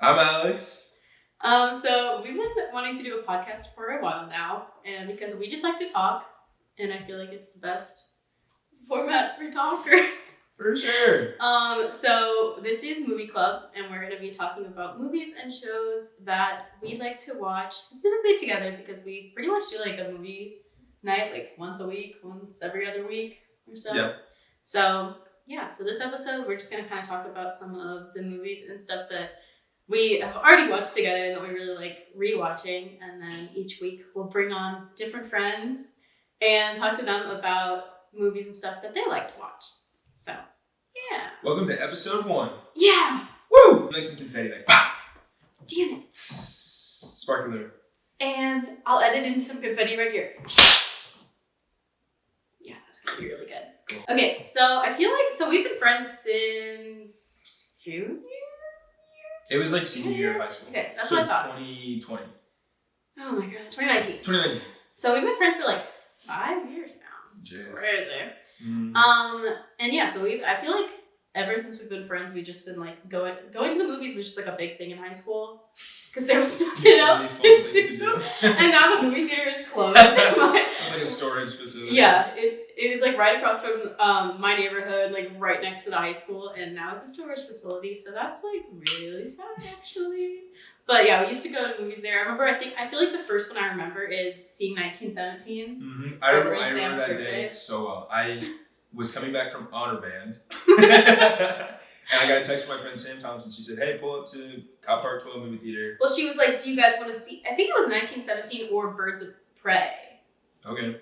I'm Alex. So we've been wanting to do a podcast for a while now, and because we just like to talk, and I feel like it's the best format for talkers. For sure. So this is Movie Club, and we're going to be talking about movies and shows that we like to watch specifically together because we pretty much do like a movie night like once a week, once every other week or so. Yeah. So this episode we're just going to kind of talk about some of the movies and stuff that we have already watched together and that we really like rewatching, and then each week we'll bring on different friends and talk to them about movies and stuff that they like to watch. So, yeah. Welcome to episode 1. Yeah! Woo! Nice and confetti. Like, Damn it. Sparkler. And I'll edit in some confetti right here. Yeah, that's gonna be really good. Cool. Okay, so I feel like, we've been friends since June? It was like senior year of high school. Okay, that's what I thought. 2020. Oh my god, 2019. 2019. So we've been friends for like 5 years now. Jeez. Crazy. Mm. And yeah, so I feel like ever since we've been friends, we've just been like going to the movies was just like a big thing in high school because there was nothing else to do. And now the movie theater is closed. It's like a storage facility. Yeah, it was like right across from my neighborhood, like right next to the high school, and now it's a storage facility. So that's like really sad, actually. But yeah, we used to go to movies there. I feel like the first one I remember is seeing 1917. Mm-hmm. I remember that day so well. I was coming back from honor band. And I got a text from my friend Sam Thompson. She said, hey, pull up to Cop Park 12 movie theater. Well, she was like, do you guys want to see, I think it was 1917 or Birds of Prey. Okay.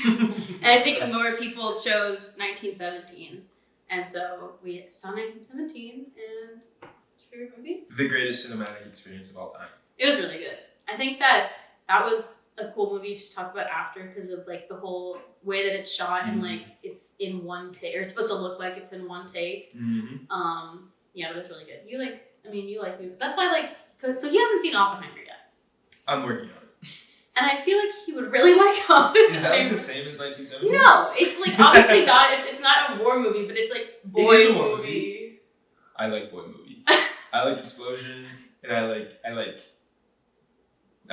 And I think more people chose 1917. And so we saw 1917 and favorite movie? The greatest cinematic experience of all time. It was really good. I think that was a cool movie to talk about after because of like the whole way that it's shot and like it's in one take, or it's supposed to look like it's in one take. Mm-hmm. Yeah, but it's really good. You like movies. That's why so he hasn't seen Oppenheimer yet. I'm working on it. And I feel like he would really like Oppenheimer. Is that like the same as 1917? No, it's like obviously not. It's not a war movie, but it's like boy movie. I like boy movie. I like explosion, and I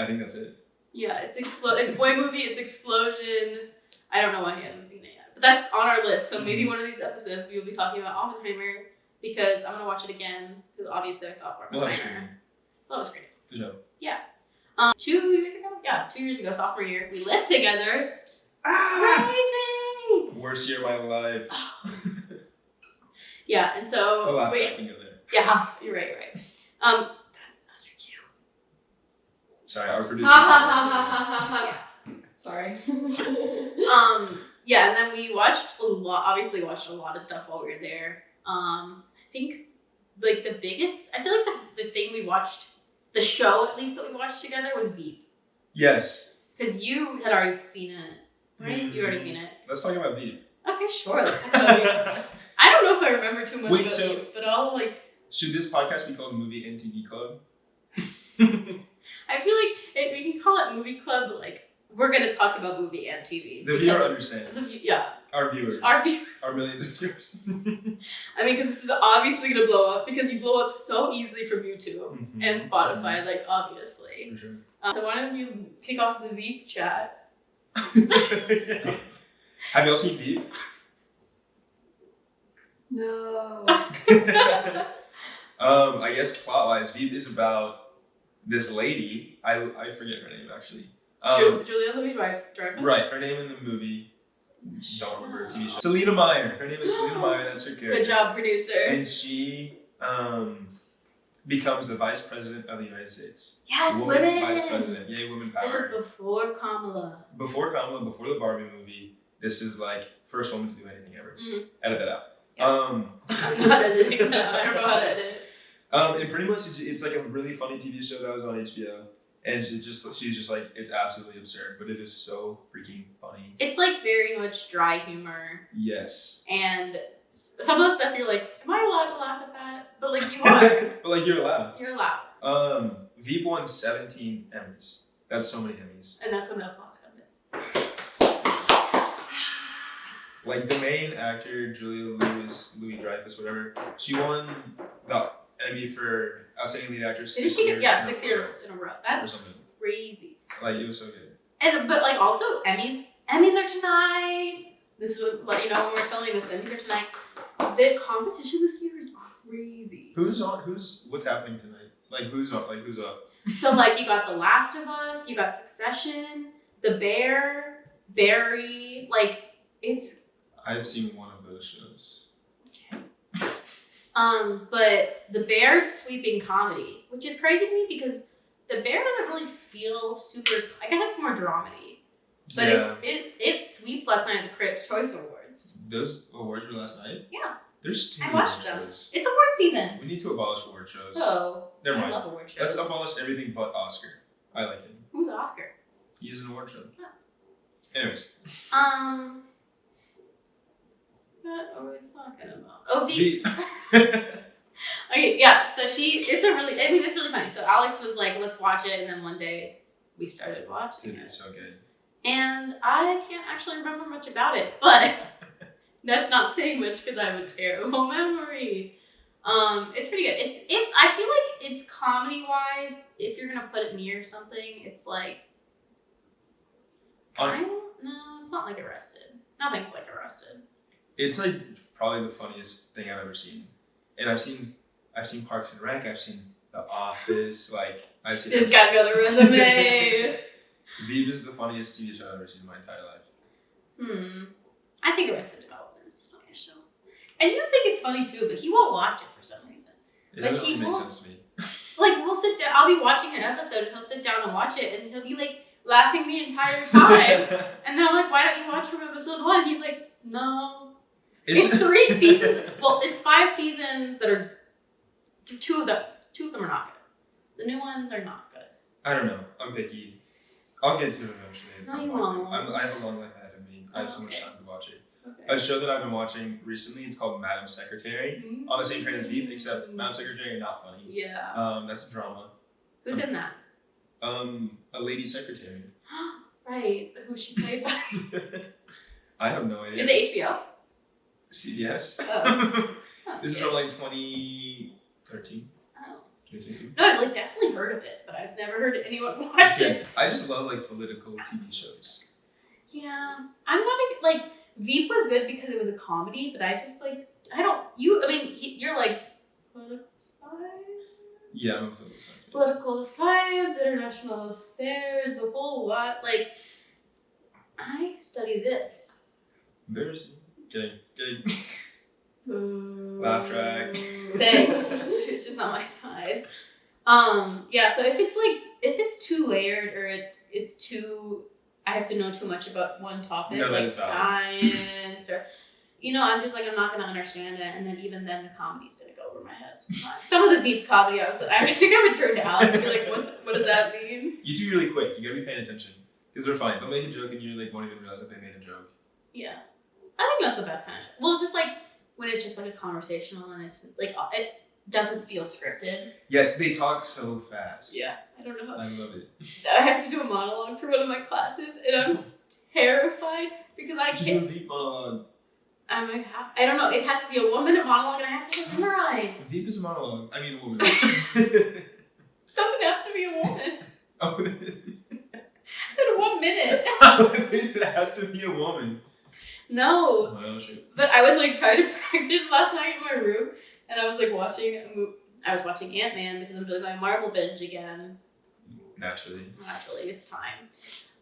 think that's it. Yeah, it's boy movie, it's explosion. I don't know why he hasn't seen it yet. But that's on our list, so maybe one of these episodes we'll be talking about Oppenheimer because I'm going to watch it again because obviously I saw Oppenheimer. That was great. Good job. Yeah. 2 years ago? Yeah, 2 years ago, sophomore year. We lived together. Crazy! Worst year of my life. Yeah, and so... A lot can go there. Yeah, you're right. Those are cute. Sorry, our producer. Yeah. Sorry. Yeah, and then we watched a lot of stuff while we were there. I think like the biggest, I feel like the thing we watched, the show at least that we watched together was Veep. Yes. Because you had already seen it, right? You already seen it. Let's talk about Veep. Okay, sure. Let's talk about Veep. I don't know if I remember too much about Veep, but I'll like... Should this podcast be called Movie and TV Club? I feel like we can call it Movie Club, but like we're gonna talk about movie and TV. The viewer understands. Yeah. Our viewers. Our millions of viewers. I mean, because this is obviously gonna blow up because you blow up so easily from YouTube and Spotify, like obviously. For sure. So why don't you kick off the Veep chat? Yeah. Have y'all seen Veep? No. I guess plot-wise, Veep is about this lady. I forget her name actually. Julia Louis-Dreyfus. Right, her name in the movie. Don't remember her TV show. Selena Meyer. Her name is Selena Meyer. That's her character. Good job, producer. And she becomes the vice president of the United States. Yes, women. Vice president. Yay, women power. This is before Kamala. Before the Barbie movie. This is like first woman to do anything ever. Edit that out. Yeah. I'm not editing that. I don't know how to edit. And pretty much it's like a really funny TV show that was on HBO. And she's just like, it's absolutely absurd, but it is so freaking funny. It's like very much dry humor. Yes. And some of the stuff you're like, am I allowed to laugh at that? But like you are. But like you're allowed. You're allowed. Veep won 17 Emmys. That's so many Emmys. And that's when the applause comes in. Like the main actor, Julia Louis-Dreyfus, whatever, she won the Emmy for Outstanding Lead Actress. Didn't she get 6 years in a row? That's or something. crazy. Like, it was so good. But like also Emmys are tonight. This is what let you know when we're filming this. Emmys are tonight. The competition this year is crazy. Who's on? What's happening tonight? Like who's up? So like you got The Last of Us, you got Succession, The Bear, Barry. Like it's. I've seen one of those shows. Okay. But The Bear's sweeping comedy, which is crazy to me because The Bear doesn't really feel super. I guess it's more dramedy, but Yeah. it swept last night at the Critics' Choice Awards. Those awards were last night? Yeah. There's too I many watched them. shows. It's award season. We need to abolish award shows. Oh, Never mind. I love award shows. Let's abolish everything but Oscar. I like him. Who's Oscar? He is an award show. Yeah. Anyways. What are we talking about? Oh, The- Okay, yeah. So it's really funny. So Alex was like, let's watch it, and then one day we started watching Dude, it. it's so good. And I can't actually remember much about it, but that's not saying much because I have a terrible memory. It's pretty good. I feel like it's comedy wise, if you're gonna put it near something, it's like no, it's not like Arrested. Nothing's like Arrested. It's like probably the funniest thing I've ever seen. And I've seen Parks and Rec, I've seen The Office, like I've seen This guy's got a resume. Veep is the funniest TV show I've ever seen in my entire life. I think Arrested Development is the funniest show. And you think it's funny too, but he won't watch it for some reason. It Like, doesn't he really make won't- sense to me. Like, we'll sit down, I'll be watching an episode and he'll sit down and watch it and he'll be like laughing the entire time. And then I'm like, why don't you watch from episode 1? And he's like, no. It's 3 seasons. Well, it's 5 seasons that are, 2 of them are not good. The new ones are not good. I don't know. I'm picky. I'll get to it eventually. At No, some you point. won't. I have a long life ahead of me. I have so much Okay. time to watch it. Okay. A show that I've been watching recently, it's called Madam Secretary. On the same train as Veep, except Madam Secretary not funny. Yeah. That's a drama. Who's in that? A lady secretary. Right. Who she played by? I have no idea. Is it HBO? CBS. Oh. This is Okay. from like 2013. Oh. 2013. No, I've like definitely heard of it, but I've never heard anyone watch it. I just love like political TV shows. Yeah, I'm not like Veep was good because it was a comedy, but I just like you're like political science. Yeah, I'm a political science. Political science, international affairs, the whole what? Like, I study this. Embarrassing. Kidding. Laugh track. Thanks. It's just on my side. Yeah. So if it's too layered or it's too, I have to know too much about one topic, No, that like is valid. science or, I'm just like I'm not gonna understand it, and then even then the comedy's gonna go over my head sometimes. Some of the Veep comedy, I think I would turn to Alex and be like, what does that mean? You do really quick. You gotta be paying attention because they're funny. They'll make a joke and you like won't even realize that they made a joke. Yeah, I think that's the best kind of. Well, it's just like when it's just like a conversational and it's like it doesn't feel scripted. Yes, they talk so fast. Yeah, I don't know how. I love it. I have to do a monologue for one of my classes, and I'm terrified because I You do can't. a Veep monologue. I don't know. It has to be a 1-minute monologue, and I have to memorize. Veep is a monologue. I mean, a woman. It doesn't have to be a woman. Oh, I said 1 minute. it has to be a woman. No. Oh, shit. But I was like trying to practice last night in my room, and I was like watching Ant-Man because I'm doing my Marvel binge again. Naturally. Actually, it's time.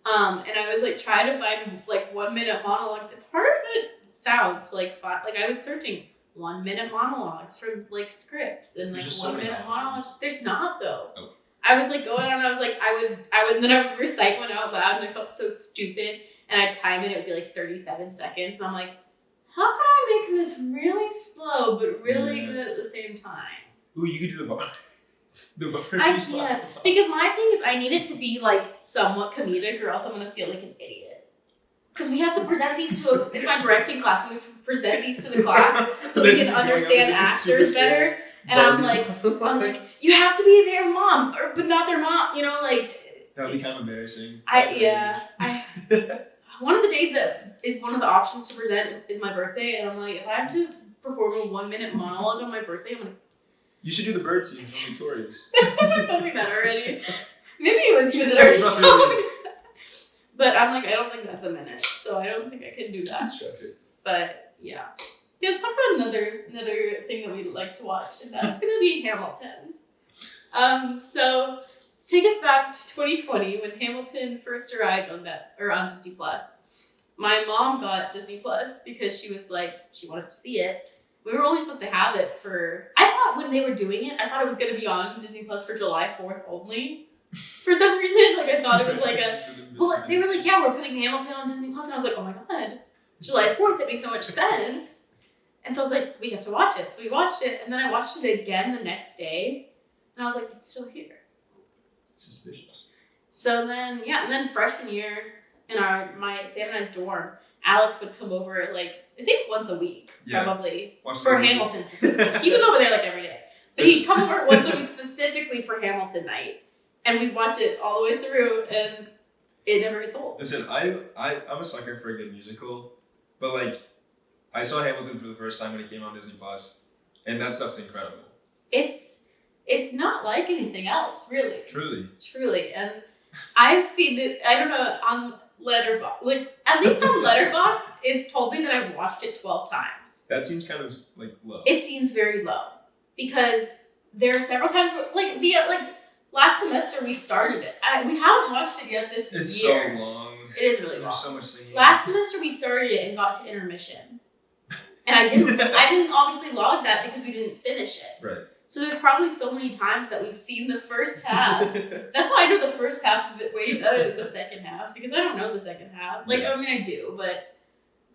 And I was like trying to find like 1-minute monologues. It's harder than it sounds. Like I was searching 1-minute monologues for like scripts and like There's just so many 1-minute options. monologues. There's not though. Oh. I was like going on. I was like then I would recite one out loud, and I felt so stupid. And I'd time it. It would be like 37 seconds, and I'm like, how can I make this really slow but really good at the same time? Ooh, you could do the bar. The bar. I can't. Because my thing is I need it to be like somewhat comedic or else I'm going to feel like an idiot. Because we have to present these it's my directing class, and we have to present these to the class so we can understand actors better. And I'm like, you have to be their mom, but not their mom, like. That would be kind of embarrassing. One of the days that is one of the options to present is my birthday, and I'm like, if I have to perform a 1-minute monologue on my birthday, I'm gonna You should do the bird scene from Victorious. Someone told me that already. Maybe it was you that already told me that. But I'm like, I don't think that's a minute, so I don't think I can do that. Structure. But yeah. Let's talk about another thing that we'd like to watch, and that's gonna be Hamilton. So let's take us back to 2020 when Hamilton first arrived on Disney Plus. My mom got Disney Plus because she was like, she wanted to see it. We were only supposed to have it I thought when they were doing it, I thought it was gonna be on Disney Plus for July 4th only. For some reason, like I thought it was like well, they were like, yeah, we're putting Hamilton on Disney Plus, and I was like, oh my god, July 4th, that makes so much sense. And so I was like, we have to watch it. So we watched it, and then I watched it again the next day, and I was like, it's still here. Suspicious. So then, yeah, and then freshman year in Sam and I's dorm, Alex would come over like I think once a week, probably for Hamilton specifically. He was over there like every day, but he'd come over once a week specifically for Hamilton night, and we'd watch it all the way through, and it never gets old. Listen, I'm a sucker for a good musical, but like I saw Hamilton for the first time when it came on Disney Plus, and that stuff's incredible. It's not like anything else, really. Truly, and I've seen it. I don't know on Letterboxd, like at least on Letterboxd, it's told me that I've watched it 12 times. That seems kind of like low. It seems very low because there are several times where, like last semester we started it. We haven't watched it yet this year. It's so long. It is really long. There's so much singing. Last semester we started it and got to intermission, and I didn't obviously log that because we didn't finish it. Right. So there's probably so many times that we've seen the first half. That's why I know the first half of it way better than the second half, because I don't know the second half. Like, I mean, I do, but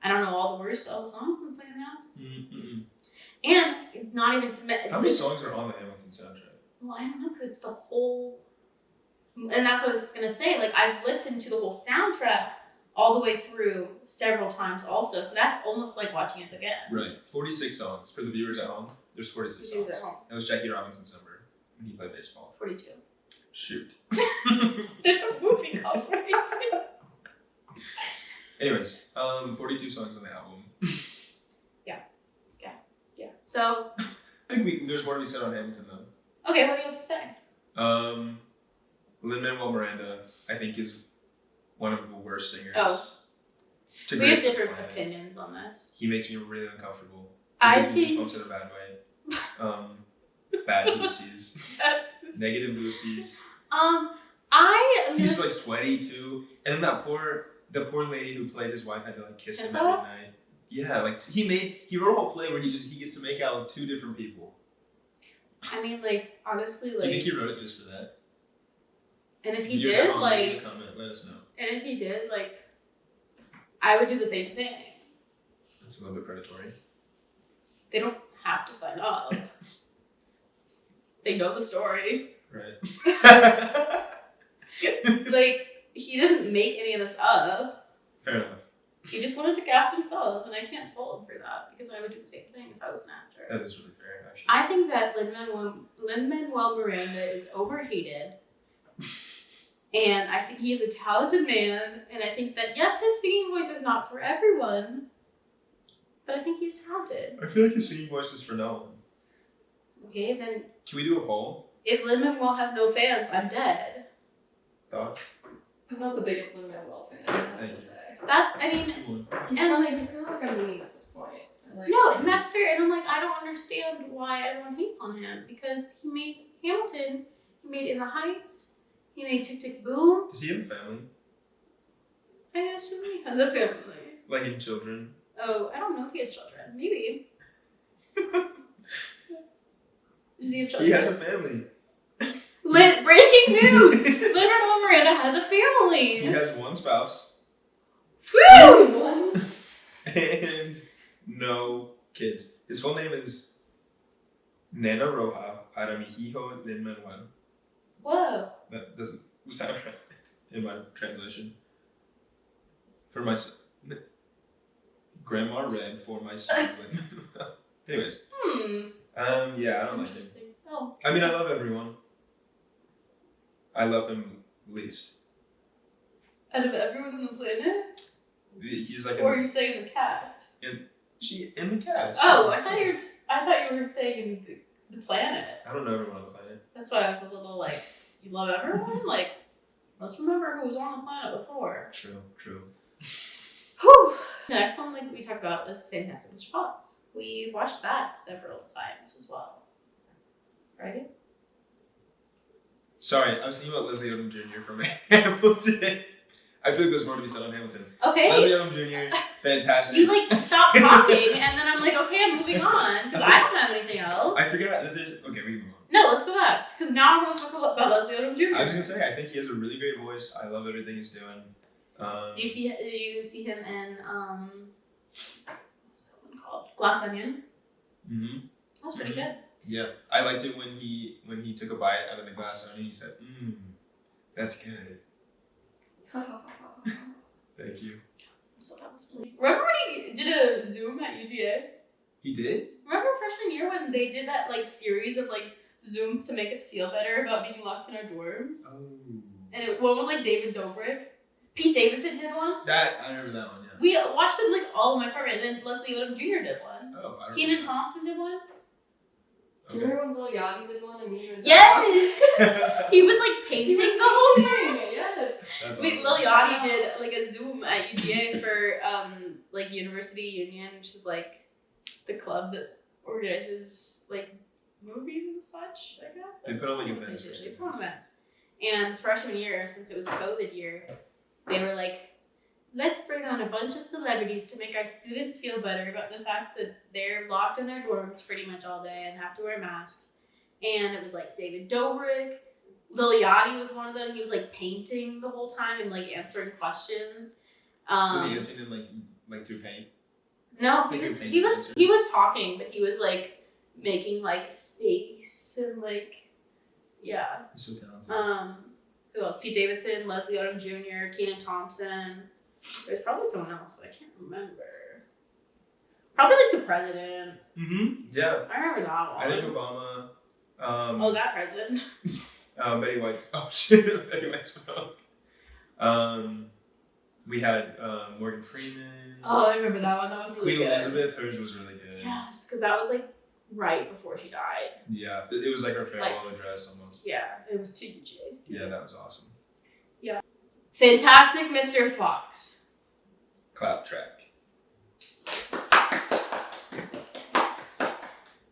I don't know all the words to all the songs in the second half. Mm-mm. And not even to how many songs are on the Hamilton soundtrack? Well, I don't know, because it's the whole... And that's what I was going to say. Like, I've listened to the whole soundtrack all the way through several times also, so that's almost like watching it again. Right. 46 songs. For the viewers at home, there's 46 songs. That was Jackie Robinson's number when he played baseball. 42. Shoot. There's a movie called 42. Anyways, 42 songs on the album. Yeah. So... I think there's more to be said on Hamilton, though. Okay, what do you have to say? Lin-Manuel Miranda, I think, is one of the worst singers. Oh. We have different opinions on this. He makes me really uncomfortable. I think... He goosebumps in a bad way. Bad Lucy's. Negative Lucy's. He's like sweaty, too. And then the poor lady who played his wife had to like kiss him at midnight. Yeah, like he wrote a whole play where he gets to make out with two different people. I mean, like, honestly, like... Do you think he wrote it just for that? And if he did, like... Comment, let us know. And if he did, like... I would do the same thing. That's a little bit predatory. They don't have to sign up. They know the story. Right. Like, he didn't make any of this up. Fair enough. He just wanted to cast himself, and I can't fault him for that, because I would do the same thing if I was an actor. That is really fair, actually. I think that Lin-Manuel Miranda is overhated. And I think he is a talented man, and I think that, yes, his singing voice is not for everyone, but I think he's talented. I feel like his singing voice is for no one. Okay, then... Can we do a poll? If Lin-Manuel has no fans, I'm dead. Thoughts? I'm not the biggest Lin-Manuel fan, I have to say. That's, I mean... He's kind of like a meme at this point. Like, no, and that's fair, and I'm like, I don't understand why everyone hates on him, because he made Hamilton, he made In the Heights, he made Tick Tick Boom. Does he have a family? I assume he has a family. Like in children? Oh, I don't know if he has children. Maybe. Does he have children? He has a family. Breaking news! Lin-Manuel Miranda has a family! He has one spouse. Woo! One. And no kids. His full name is Nena Roja Paramihijo Lin-Manuel. Whoa. That doesn't sound right in my translation. For my son. Grandma read for my son Lin-Manuel. Anyways. Yeah, I don't like him. Oh. I mean, I love everyone. I love him least. Out of everyone on the planet? He's like... Or are you saying the cast? In the cast. Oh, I thought you were saying the planet. I don't know everyone on the planet. That's why I was a little like, you love everyone? Like, let's remember who was on the planet before. True. Whew. The next one, like we talked about, was Fantastic Mr. Fox. We watched that several times as well. Right? Sorry, I was thinking about Leslie Odom Jr. from Hamilton. I feel like there's more to be said on Hamilton. Okay. Leslie Odom Jr., fantastic. You like stop talking, and then I'm like, okay, I'm moving on because I don't have anything else. I forgot that there's. Okay, we can move on. No, let's go back because now we're going to talk about Leslie Odom Jr. I was gonna say I think he has a really great voice. I love everything he's doing. Did you see him in what's that one called? Glass Onion. Mm-hmm. That was pretty good. Yeah, I liked it when he took a bite out of the glass onion. He said, that's good. Thank you. So that was really... Remember when he did a Zoom at UGA? He did? Remember freshman year when they did that like series of like Zooms to make us feel better about being locked in our dorms? Oh. And one was like David Dobrik. Pete Davidson did one. I remember that one, yeah. We watched them like all in my apartment, and then Leslie Odom Jr. did one. Oh, I remember. Keenan Thompson did one. Do you remember when Lil Yachty did one and me? Yes! He was like painting the whole time. Yes. That's Lil awesome. Yachty did like a Zoom at UGA for like University Union, which is like the club that organizes like movies and such, I guess. They put on like events. They put on events. And freshman year, since it was COVID year, they were like, let's bring on a bunch of celebrities to make our students feel better about the fact that they're locked in their dorms pretty much all day and have to wear masks. And it was like David Dobrik, Lil Yachty was one of them. He was like painting the whole time and like answering questions. Was he answering them like through paint? No, Like he was talking, but he was like making like space and like yeah. He's so talented. Who else? Pete Davidson, Leslie Odom Jr., Keenan Thompson. There's probably someone else, but I can't remember. Probably like the president. Mm-hmm. Yeah. I remember that one. I think Obama. Oh, that president. Betty White. Oh shit, Betty White spoke. We had Morgan Freeman. Oh, I remember that one. That was really Queen good. Elizabeth. Hers was really good. Yes, because that was like right before she died. Yeah, it was like her farewell address almost. Yeah, it was 2 UGAs. Yeah, that was awesome. Yeah. Fantastic Mr. Fox. Clap track.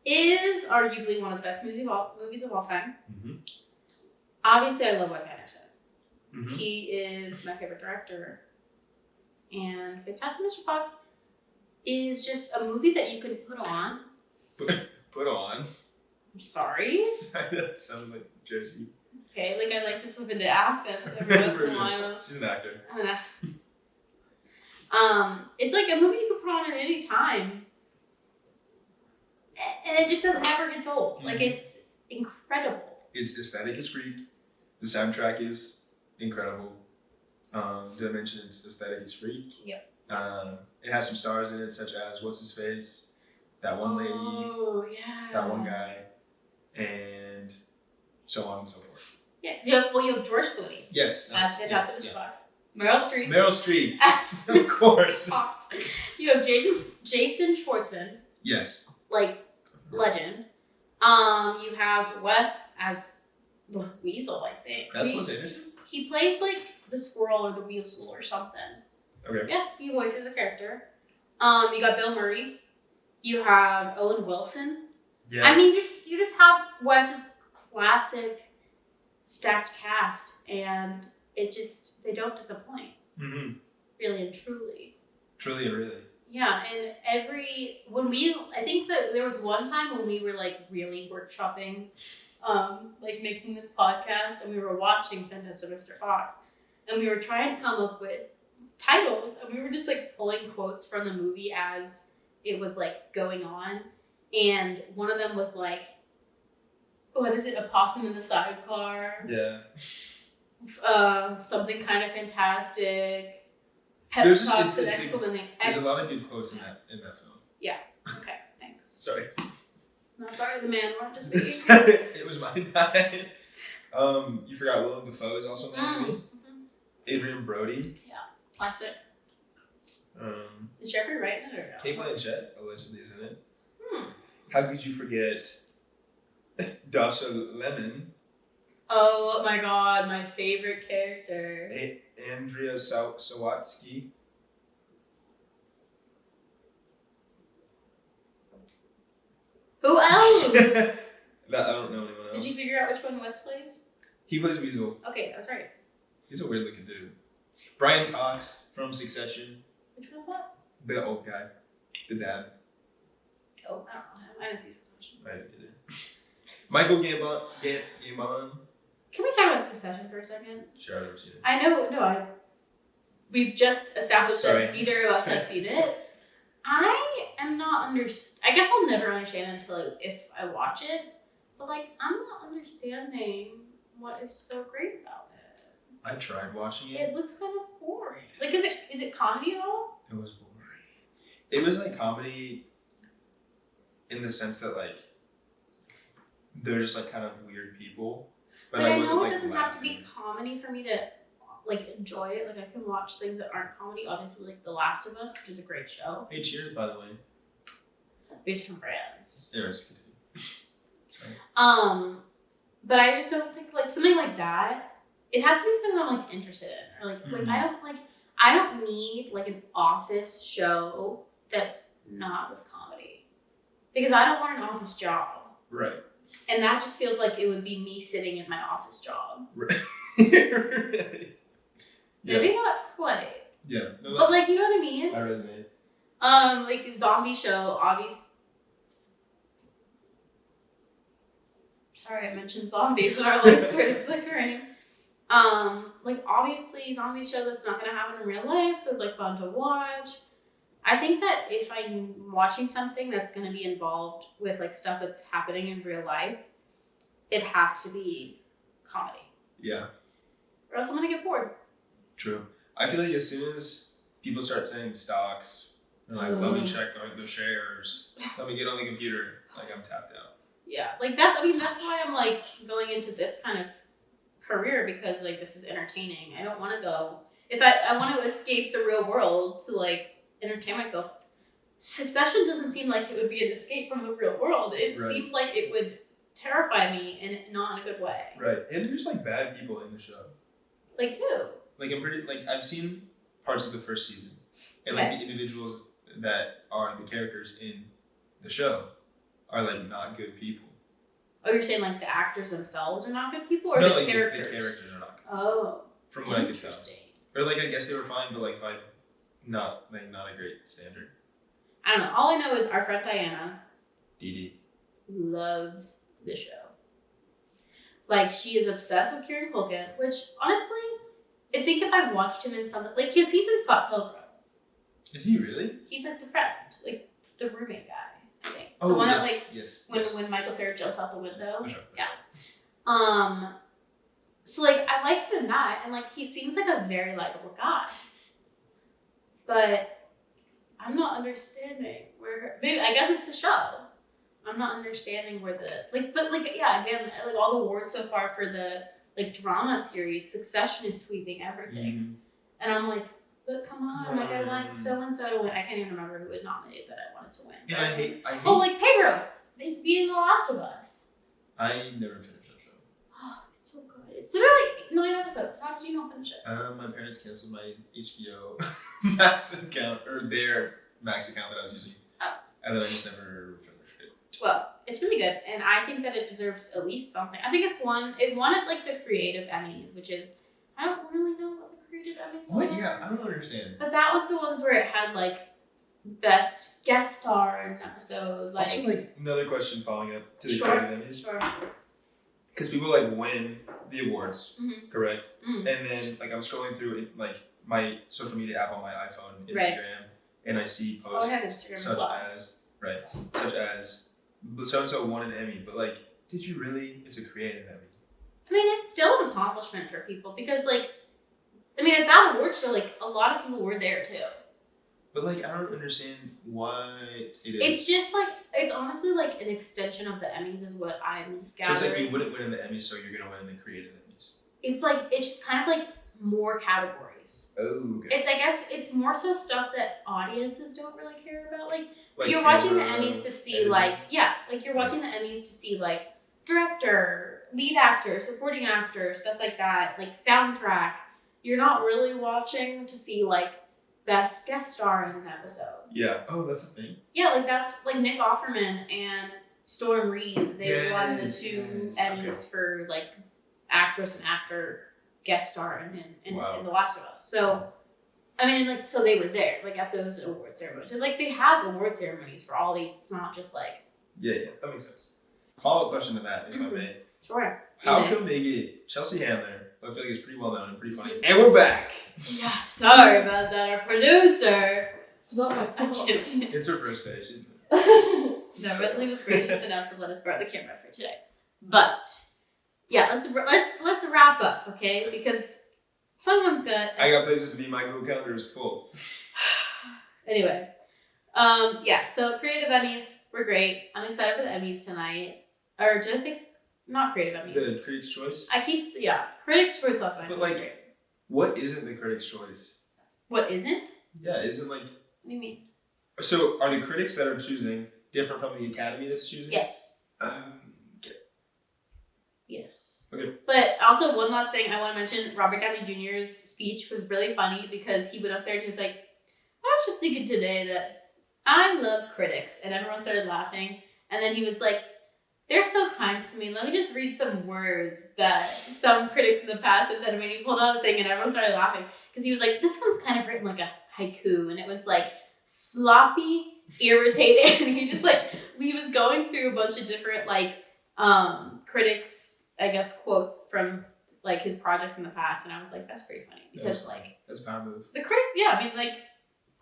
Is arguably one of the best movies of all time. Mm-hmm. Obviously, I love Wes Anderson. Mm-hmm. He is my favorite director. And Fantastic Mr. Fox is just a movie that you can put on. Put on. I'm sorry. That sounds like Jersey. Okay, like I like to slip into accents every once in a while. She's an actor. It's like a movie you can put on at any time. And it just never gets old. Mm-hmm. Like, it's incredible. Its aesthetic is freak. The soundtrack is incredible. Did I mention its aesthetic is freak? Yep. It has some stars in it, such as what's his face, that one lady, oh yeah, that one guy, and so on and so forth. Yeah, because you have George Clooney. Yes. As Fantastic Mr. Fox. Meryl Streep. Meryl Streep. As Of course. Fox. You have Jason Schwartzman. Yes. Like legend. You have Wes as the Weasel, I think. That's Wes Anderson? He plays like the squirrel or the weasel or something. Okay. Yeah, he voices a character. You got Bill Murray. You have Owen Wilson. Yeah. I mean, you just have Wes's classic stacked cast, and they don't disappoint. Mm-hmm. Really and truly. Truly and really. Yeah, and I think that there was one time when we were like really workshopping, like making this podcast, and we were watching Fantastic Mr. Fox, and we were trying to come up with titles, and we were just like pulling quotes from the movie as it was like going on, and one of them was like, what is it, a possum in the sidecar? Yeah. Something kind of fantastic. There's There's a lot of good quotes in that film. Yeah. Okay. Thanks. Sorry. No, sorry, the man wanted to speak. It was my time. You forgot Willem Dafoe is also in that movie. Mm-hmm. Adrian Brody. Yeah. Classic. Is Jeffrey Wright in it or no? Kate Blanchett allegedly is in it. Hmm. How could you forget Dasha Lemon. Oh my god, my favorite character. Andrea Sawatsky. Who else? I don't know anyone else. Did you figure out which one Wes plays? He plays Weasel. Okay, that's right. He's a weird looking dude. Brian Cox from Succession. Which one's that? The old guy. The dad. Oh, I don't know him. I didn't see Succession. I didn't either. Michael Gambon. Can we talk about Succession for a second? Sure, I've never seen it. I know, we've just established that neither of us have seen it. I am not I guess I'll never understand until if I watch it. But like, I'm not understanding what is so great about it. I tried watching it. It looks kind of boring. Like, is it comedy at all? It was boring. It was like comedy in the sense that like they're just like kind of weird people. But I wasn't, know it like, doesn't have to be laughing. comedy for me to like enjoy it. Like, I can watch things that aren't comedy. Obviously, like The Last of Us, which is a great show. Hey, cheers, by the way. We have different brands. Anyways, continue. But I just don't think like something like that. It has to be something that I'm like interested in, or like I don't need like an office show that's not with comedy, because I don't want an office job. Right. And that just feels like it would be me sitting in my office job. Right. Maybe not quite. Yeah. No, But like, you know what I mean? I resonate. Like zombie show, obviously. Sorry, I mentioned zombies, but our lights started flickering. Like obviously zombie show that's not gonna happen in real life, so it's like fun to watch. I think that if I'm watching something that's gonna be involved with like stuff that's happening in real life, it has to be comedy. Yeah. Or else I'm gonna get bored. True. I feel like as soon as people start saying stocks, they're like, let me check on the shares, let me get on the computer, like I'm tapped out. Yeah, like that's why I'm like going into this kind of career, because like this is entertaining. I don't want to go, if I want to escape the real world to like entertain myself. Succession doesn't seem like it would be an escape from the real world. It seems like it would terrify me, and not in a good way. Right. And there's like bad people in the show. Like who? Like I've seen parts of the first season, and like the individuals that are the characters in the show are like not good people. Oh, you're saying like the actors themselves are not good people, or no, the like characters? The characters are not good. Oh, from what I could tell. Or like I guess they were fine, but like by not a great standard. I don't know. All I know is our friend Diana, Dee loves the show. Like, she is obsessed with Kieran Culkin, which honestly, I think if I watched him in something like he's in Scott Pilgrim. Is he really? He's like the friend, like the roommate guy. I think. Oh, the one yes, that like yes. when Michael Cera jumps out the window. For sure. Yeah. So like I like him in that, and like he seems like a very likable guy. But I'm not understanding where maybe I guess it's the show. I'm not understanding where again, like all the awards so far for the like drama series, Succession is sweeping everything. Mm-hmm. And I'm like, but come on, like I want so and so to win. I can't even remember who was nominated that I wanted to win. Yeah, I hate oh, like Pedro. It's beating The Last of Us. I never finished that show. Oh, it's so good. It's literally 9 episodes. How did you not finish it? My parents canceled my HBO Max account, or their Max account that I was using. Oh. And then I just never finished it. Well, it's really good, and I think that it deserves at least something. I think it won at like the creative Emmys, which is, I don't really know what the creative Emmys are. What? Yeah, I don't understand. But that was the ones where it had like best guest star in an episode. Like, also, like another question following up to the Sure. creative Emmys. Sure. Because people like win the awards, Mhm. correct? Mhm. And then like I'm scrolling through it, like my social media app on my iPhone, Instagram, Right. and I see Oh, I posts have Instagram as such well. as so and so won an Emmy, but like, did you really? It's a creative Emmy. I mean, it's still an accomplishment for people because, like, I mean, at that award show, like, a lot of people were there too. But like, I don't understand what it is. It's just like, it's honestly like an extension of the Emmys, is what I'm gathering. So it's like you wouldn't win in the Emmys, so you're gonna win in the creative Emmys. It's like, it's just kind of like more categories. Oh, okay. It's, I guess, it's more so stuff that audiences don't really care about. Like Like you're watching the camera, Emmys to see, editing. like, yeah, like you're watching the Emmys to see, like, director, lead actor, supporting actor, stuff like that, like soundtrack, you're not really watching to see like best guest star in an episode. Yeah. Oh, that's a thing. Yeah, like that's like Nick Offerman and Storm Reid. They won the 2 Emmys for like actress and actor guest star in The Last of Us. So, I mean, like, so they were there, like at those award ceremonies. So, like, they have award ceremonies for all these. It's not just like. Yeah, that makes sense. Follow-up question to that, if I may. Sure. How come they get Chelsea Handler, who I feel like is pretty well known and pretty funny, and we're back? Yeah, sorry about that. Our producer. It's not my fault. It's her first day. She's No, Rosalie was gracious enough to let us borrow the camera for today. But yeah, let's wrap up, okay? Because someone's got. I got places to be. My Google Calendar is full. Anyway, yeah. So creative Emmys were great. I'm excited for the Emmys tonight. Or did I say not creative Emmys? The Critics' Choice. Critics' Choice last night. But like, what isn't the Critics' Choice? What isn't? Yeah, isn't like. What do you mean? So are the critics that are choosing different from the Academy that's choosing? Yes. Okay. Yes. Okay. But also one last thing I want to mention, Robert Downey Jr.'s speech was really funny because he went up there and he was like, I was just thinking today that I love critics, and everyone started laughing, and then he was like, they're so kind to me. Let me just read some words that some critics in the past have said to me. And he pulled out a thing and everyone started laughing because he was like, this one's kind of written like a haiku, and it was like sloppy, irritated, and he was going through a bunch of different like critics, I guess, quotes from like his projects in the past, and I was like, that's pretty funny because that's a power move. The critics, yeah, I mean like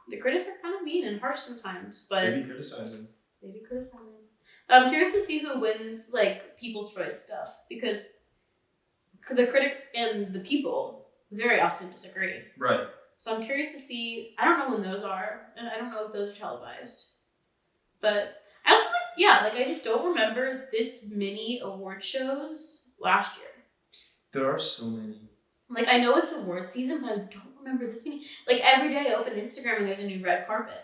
the critics are kind of mean and harsh sometimes, but They be criticizing. I'm curious to see who wins like People's Choice stuff because the critics and the people very often disagree. Right. So I'm curious to see. I don't know when those are, and I don't know if those are televised. But I also I just don't remember this many award shows last year. There are so many. Like I know it's award season, but I don't remember this many. Like every day I open Instagram and there's a new red carpet.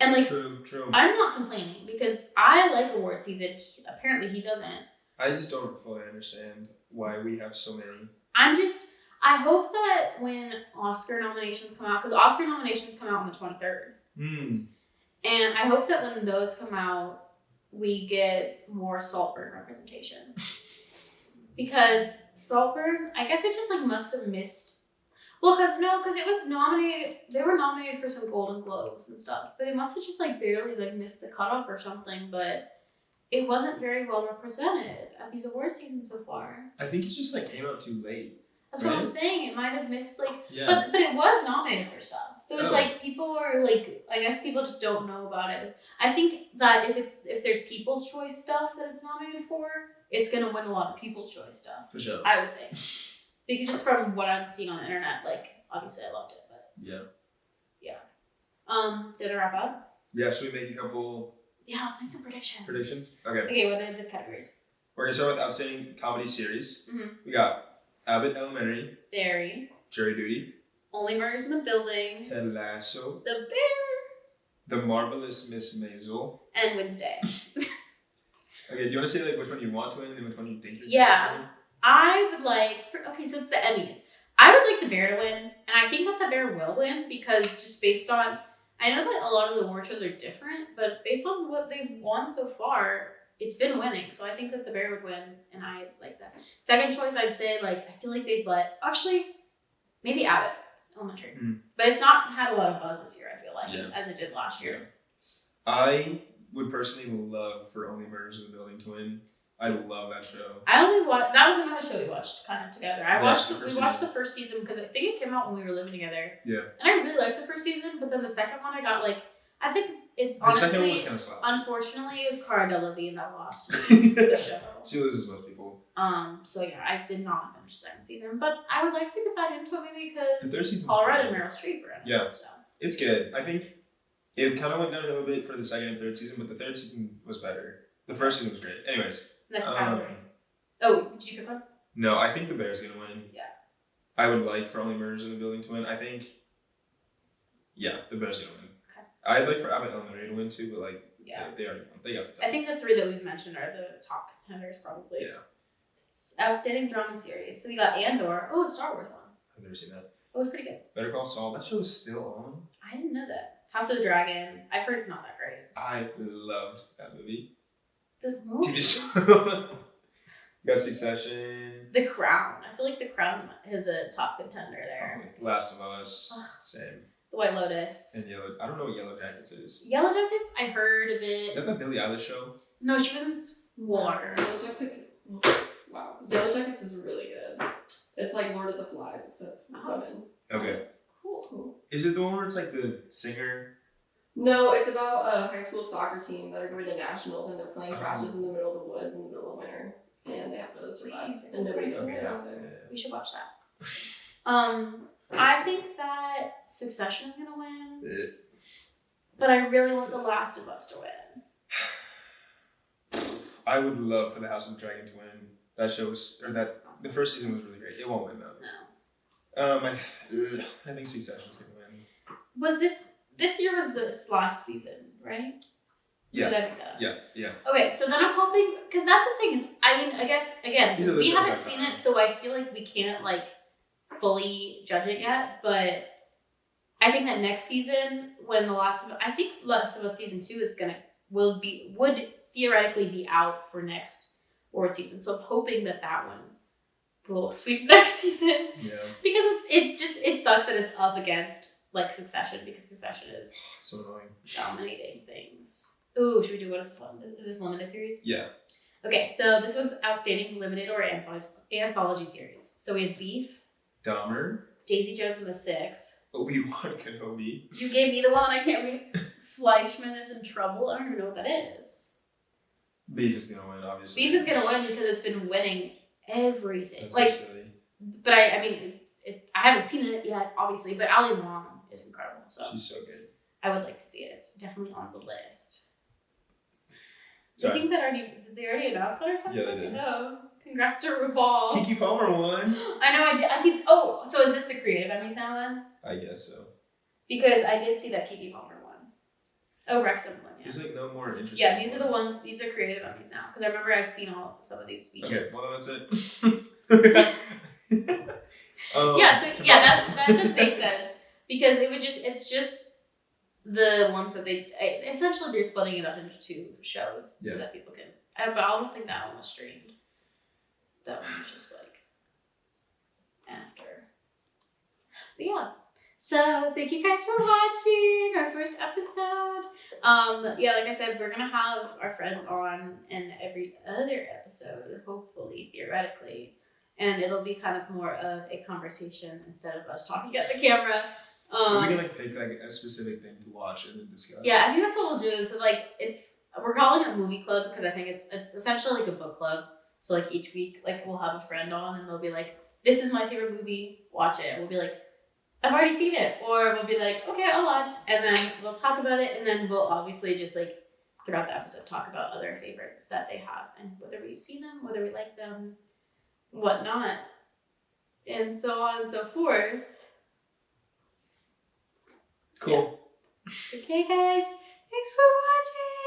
And like, true. I'm not complaining because I like award season. Apparently he doesn't. I just don't fully understand why we have so many. I hope that when Oscar nominations come out, because Oscar nominations come out on the 23rd. And I hope that when those come out, we get more Saltburn representation. Because Saltburn, I guess it just like must have missed. Well, because it was nominated, they were nominated for some Golden Globes and stuff, but it must have just like barely like missed the cutoff or something, but it wasn't very well represented at these award seasons so far. I think it just like came out too late. That's what I'm saying. It might have missed like, yeah. But it was nominated for stuff. So it's like people are like, I guess people just don't know about it. I think that if there's People's Choice stuff that it's nominated for, it's gonna win a lot of People's Choice stuff. For sure. I would think. Because just from what I'm seeing on the internet, like obviously I loved it, but yeah. Did I wrap up? Yeah. Should we make a couple? Yeah, let's make some predictions. Predictions. Okay. Okay, what are the categories? We're gonna start with outstanding comedy series. Mm-hmm. We got Abbott Elementary, Barry, Jury Duty, Only Murders in the Building, Ted Lasso, The Bear, The Marvelous Miss Maisel, and Wednesday. Okay, do you want to say like which one you want to win and then which one you think you're Yeah. going to win? I would like, so it's the Emmys. I would like The Bear to win, and I think that The Bear will win because just based on, I know that a lot of the award shows are different, but based on what they've won so far, it's been winning. So I think that The Bear would win, and I like that. Second choice, I'd say, like, I feel like they'd actually, maybe Abbott Elementary. But it's not had a lot of buzz this year, I feel like, as it did last year. I would personally love for Only Murders in the Building to win. I love that show. That was another show we watched kind of together. We watched season. the first season because I think it came out when we were living together. Yeah. And I really liked the first season, but then the second one I got I think it's the second one was kind of slow. Unfortunately, it was Cara Delevingne that lost the show. She loses most people. So yeah, I did not finish the second season, but I would like to get back into it maybe because the third season Paul Rudd and Meryl Streep were in it. Yeah. So. It's good. I think it kind of went down a little bit for the second and third season, but the third season was better. The first season was great. Anyways. Next category. Oh, did you pick one? No, I think The Bear's gonna win. Yeah. I would like for Only Murders in the Building to win. I think, The Bear's gonna win. Okay. I'd like for Abbott Elementary to win too, but Yeah. They already won. They got the I think the 3 that we've mentioned are the top contenders, probably. Yeah. Outstanding drama series. So we got Andor. Oh, a Star Wars one. I've never seen that. It was pretty good. Better Call Saul. That show is still on. I didn't know that. House of the Dragon. I've heard it's not that great. I loved that movie. The movie. TV show. Got Succession. The Crown. I feel like The Crown is a top contender there. Last of Us. Same. The White Lotus. And Yellow. I don't know what Yellow Jackets is. Yellow Jackets. I heard of it. Is that the Billie Eilish show? No, she was in Swarm. Yellow Jackets. Wow. Yellow Jackets is really good. It's like Lord of the Flies, except women. Okay. Cool. Is it the one where it's like the singer? No, it's about a high school soccer team that are going to nationals and they're playing crashes in the middle of the woods in the middle of winter. And they have to survive. And nobody knows they're out there. We should watch that. I think that Succession is gonna win, but I really want The Last of Us to win. I would love for the House of the Dragon to win. That show was, or that the first season was really great. It won't win though. No. I think Succession's gonna win. Was this year was its last season, right? Yeah. Did I make that up? Yeah. Okay, so then I'm hoping, because that's the thing is, I mean, I guess again, These are the we shows haven't I've seen found. it, so I feel like we can't like fully judge it yet. But I think that next season, when I think Last of Us season 2 is would theoretically be out for next award season. So I'm hoping that one will sweep next season. Yeah. Because it sucks that it's up against like Succession, because Succession is So annoying. dominating things. Ooh, should we do what is this one? Is this limited series? Yeah. Okay, so this one's outstanding limited or anthology series. So we have Beef, Dahmer. Daisy Jones and the Six. Obi-Wan Kenobi. You gave me the one I can't read. Fleischman is in Trouble. I don't even know what that is. Beef is gonna win, obviously. Beef is gonna win because it's been winning everything. That's like, so silly. but I mean, I haven't seen it yet, obviously. But Ali Wong is incredible. So She's so good. I would like to see it. It's definitely on the list. Sorry. I think that did they already announce that or something? Yeah, they did. No. Congrats to RuPaul. Kiki Palmer won. I know. I see. Oh, so is this the creative Emmys now then? I guess so. Because I did see that Kiki Palmer won. Oh, Wrexham won. Yeah. There's like no more interesting. Yeah, these are the ones. These are creative Emmys now. Because I remember I've seen some of these speeches. Okay, well then that's it. That just makes sense because it's just the ones that essentially they're splitting it up into 2 shows so that people can. But I don't think that one was streamed. That one was just like after. But yeah. So thank you guys for watching our first episode. Like I said, we're gonna have our friends on in every other episode, hopefully, theoretically. And it'll be kind of more of a conversation instead of us talking at the camera. Are we gonna pick like a specific thing to watch and then discuss? Yeah, I think that's what we'll do. So like we're calling it movie club because I think it's essentially like a book club. So like each week, like we'll have a friend on and they'll be like, "This is my favorite movie, watch it." We'll be like, "I've already seen it," or we'll be like, "Okay, I'll watch," and then we'll talk about it, and then we'll obviously just like throughout the episode talk about other favorites that they have and whether we've seen them, whether we like them, whatnot, and so on and so forth. Cool. Yeah. Okay, guys, thanks for watching.